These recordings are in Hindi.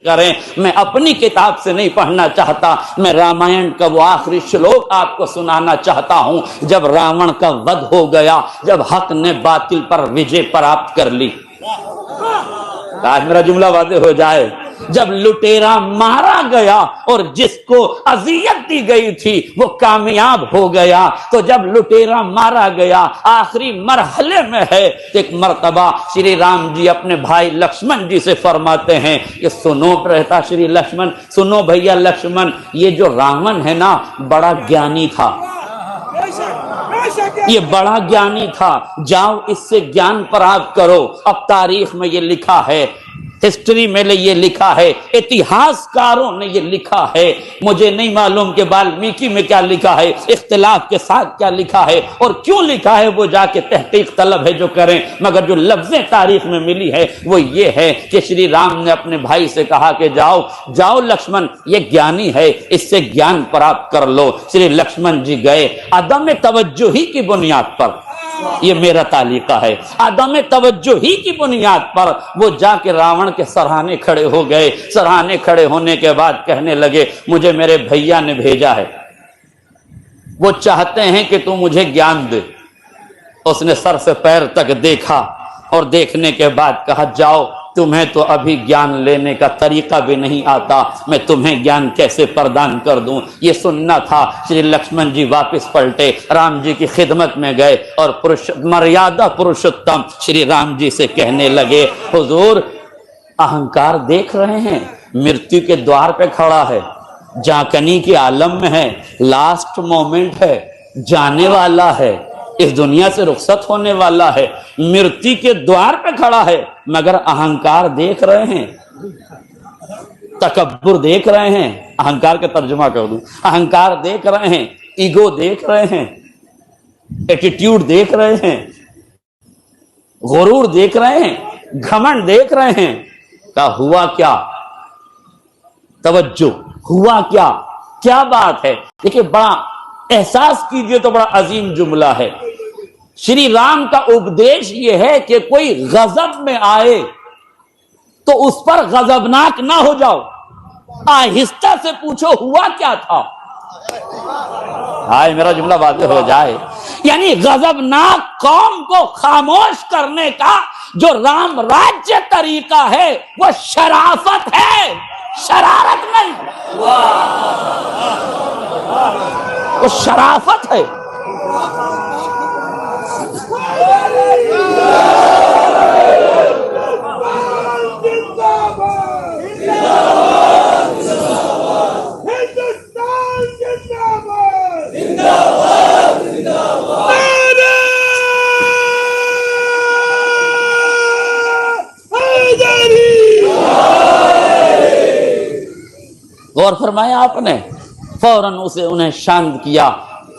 करें, मैं अपनी किताब से नहीं पढ़ना चाहता, मैं रामायण का वो आखिरी श्लोक आपको सुनाना चाहता हूं जब रावण का वध हो गया, जब हक ने बातिल पर विजय प्राप्त कर ली। आज मेरा जुमला वादे हो जाए। जब लुटेरा मारा गया और जिसको अजियत दी गई थी वो कामयाब हो गया, तो जब लुटेरा मारा गया आखिरी मरहले में है, एक मर्तबा श्री राम जी अपने भाई लक्ष्मण जी से फरमाते हैं कि सुनो रहता श्री लक्ष्मण, सुनो भैया लक्ष्मण, ये जो रावण है ना बड़ा ज्ञानी था, ये बड़ा ज्ञानी था, जाओ इससे ज्ञान प्राप्त करो। अब तारीख में ये लिखा है, हिस्ट्री में ये लिखा है, इतिहासकारों ने ये लिखा है, मुझे नहीं मालूम कि वाल्मीकि में क्या लिखा है, इख्तिलाफ के साथ क्या लिखा है और क्यों लिखा है, वो जाके तहकीक तलब है जो करें, मगर जो लफ्जें तारीख में मिली है वो ये है कि श्री राम ने अपने भाई से कहा कि जाओ जाओ लक्ष्मण, ये ज्ञानी है, इससे ज्ञान प्राप्त कर लो। श्री लक्ष्मण जी गए, अदम तवज्जुही की बुनियाद पर, ये मेरा तालिका है, आदम तवज्जो ही की बुनियाद पर वो जाके रावण के सराहने खड़े हो गए। सराहने खड़े होने के बाद कहने लगे मुझे मेरे भैया ने भेजा है, वो चाहते हैं कि तू मुझे ज्ञान दे। उसने सर से पैर तक देखा और देखने के बाद कहा जाओ, तुम्हें तो अभी ज्ञान लेने का तरीका भी नहीं आता, मैं तुम्हें ज्ञान कैसे प्रदान कर दूं। ये सुनना था। श्री लक्ष्मण जी वापस पलटे, राम जी की खिदमत में गए और मर्यादा पुरुषोत्तम श्री राम जी से कहने लगे हुजूर, अहंकार देख रहे हैं, मृत्यु के द्वार पे खड़ा है, जाकनी के आलम में है, लास्ट मोमेंट है, जाने वाला है, इस दुनिया से रुखसत होने वाला है, मृत्यु के द्वार पे खड़ा है, मगर अहंकार देख रहे हैं, तकब्बुर देख रहे हैं। अहंकार का तर्जुमा कर दूं, अहंकार देख रहे हैं, ईगो देख रहे हैं, एटीट्यूड देख रहे हैं, गुरूर देख रहे हैं, घमंड देख रहे हैं। क्या हुआ, क्या तवज्जो, हुआ क्या, क्या बात है। देखिए बड़ा एहसास कीजिए तो बड़ा अजीम जुमला है। श्री राम का उपदेश यह है कि कोई गजब में आए तो उस पर गजबनाक ना हो जाओ, आहिस्ता से पूछो हुआ क्या था। हाय मेरा जुमला वाज़ेह हो जाए। यानी गजबनाक कौम को खामोश करने का जो राम राज्य तरीका है वो शराफत है, शरारत नहीं, वो शराफत है। गौर फरमाया आपने, फौरन उसे उन्हें शांत किया,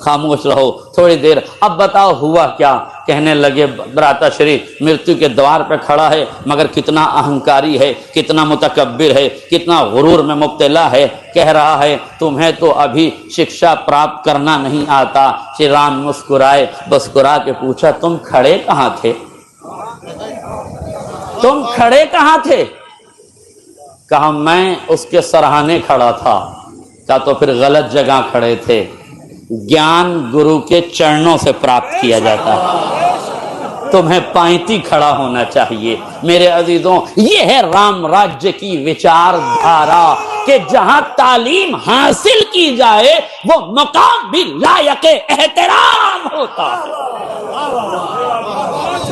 खामोश रहो थोड़ी देर, अब बताओ हुआ क्या। कहने लगे भ्राताश्री, मृत्यु के द्वार पर खड़ा है, मगर कितना अहंकारी है, कितना मुतकब्बिर है, कितना गुरूर में मुब्तला है। कह रहा है तुम्हें तो अभी शिक्षा प्राप्त करना नहीं आता। श्री राम मुस्कुराए, मुस्कुरा के पूछा तुम खड़े कहाँ थे, तुम खड़े कहाँ थे। कहा मैं उसके सराहने खड़ा था। कहा तो फिर गलत जगह खड़े थे। ज्ञान गुरु के चरणों से प्राप्त किया जाता है, तुम्हें पांति खड़ा होना चाहिए। मेरे अजीजों, ये है राम राज्य की विचारधारा कि जहां तालीम हासिल की जाए वो मकाम भी लायक एहतराम होता है।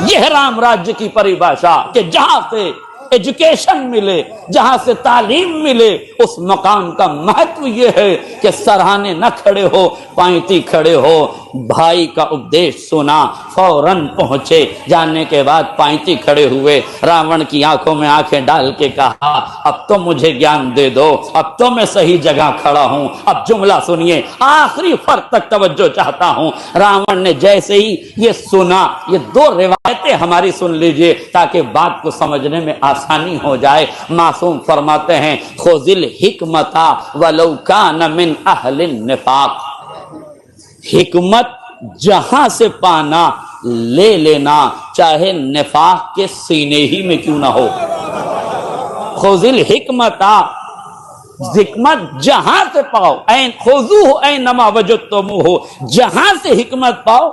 यह है राम राज्य की परिभाषा कि जहां से एजुकेशन मिले, जहां से तालीम मिले, उस मकाम का महत्व यह है कि सराहने न खड़े हो, पांति खड़े हो। भाई का उपदेश सुना, फौरन पहुंचे, जाने के बाद पांति खड़े हुए, रावण की आंखों में आंखें डाल के कहा अब तो मुझे ज्ञान दे दो, अब तो मैं सही जगह खड़ा हूं। अब जुमला सुनिए, आखिरी फर्क तक तवज्जो चाहता हूं। रावण ने जैसे ही ये सुना, ये दो रिवायतें हमारी सुन लीजिए ताकि बात को समझने में आसानी हो जाए। मासूम फरमाते हैं खुजिल हिकमता वलौ कान मिन अहलिन निफाक, हिकमत जहां से पाना ले लेना, चाहे निफाक के सीने ही में क्यों ना हो। खुजिल हिकमता, हिकमत जहां से पाओ, ऐन खुजू हो ऐन नमा वजदतुमू हो, जहां से हिकमत पाओ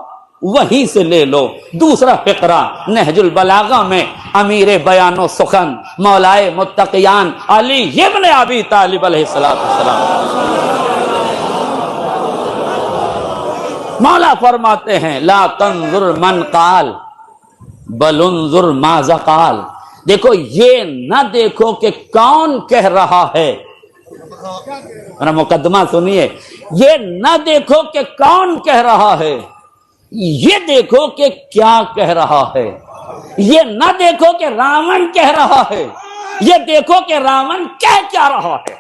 वहीं से ले लो। दूसरा फिक्रा नहजुल बलागा में अमीर बयानो सुखन मौलाए मुत्तकियान अली इब्न अबी तालिब अलैहिस्सलातु वस्सलाम, मौला फरमाते हैं ला तंजुर मन काल बल उन्जुर माज़ा काल। देखो ये न देखो कि कौन कह रहा है, मेरा मुकदमा सुनिए, ये न देखो कि कौन कह रहा है, ये देखो कि क्या कह रहा है। ये न देखो कि रावण कह रहा है, ये देखो कि रावण कह क्या रहा है।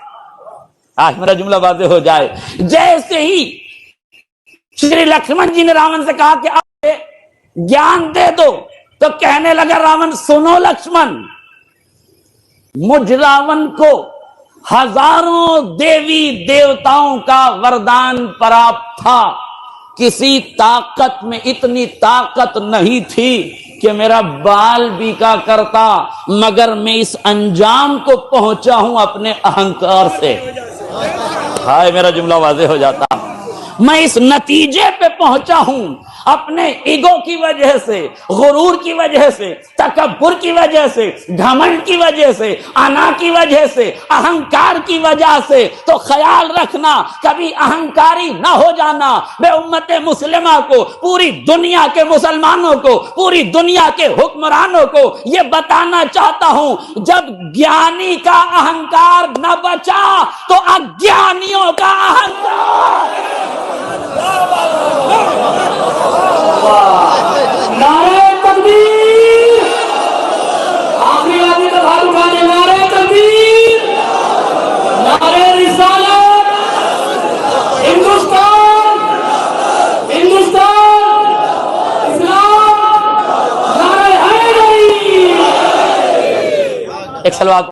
आज मेरा जुमला वाज़ेह हो जाए। जैसे ही श्री लक्ष्मण जी ने रावण से कहा कि आप ज्ञान दे दो, तो कहने लगा रावण सुनो लक्ष्मण, मुझ रावण को हजारों देवी देवताओं का वरदान प्राप्त था, किसी ताकत में इतनी ताकत नहीं थी कि मेरा बाल बीका करता, मगर मैं इस अंजाम को पहुंचा हूं अपने अहंकार से। हाय मेरा जुमला वाज़ेह हो जाता। मैं इस नतीजे पे पहुंचा हूं अपने ईगो की वजह से, गुरूर की वजह से, तकब्बुर की वजह से, घमंड की वजह से, अना की वजह से, अहंकार की वजह से। तो ख्याल रखना कभी अहंकारी ना हो जाना। मैं उम्मत मुस्लिमा को, पूरी दुनिया के मुसलमानों को, पूरी दुनिया के हुक्मरानों को यह बताना चाहता हूं, जब ज्ञानी का अहंकार न बचा तो अज्ञानियों का अहंकार। नारे तकबीर, आखिरी आदमी का हाथ उठाने, नारे तकबीर, नारे रिसालत, हिंदुस्तान, हिंदुस्तान, इस्लाम, नारे हैदरी। एक सलवात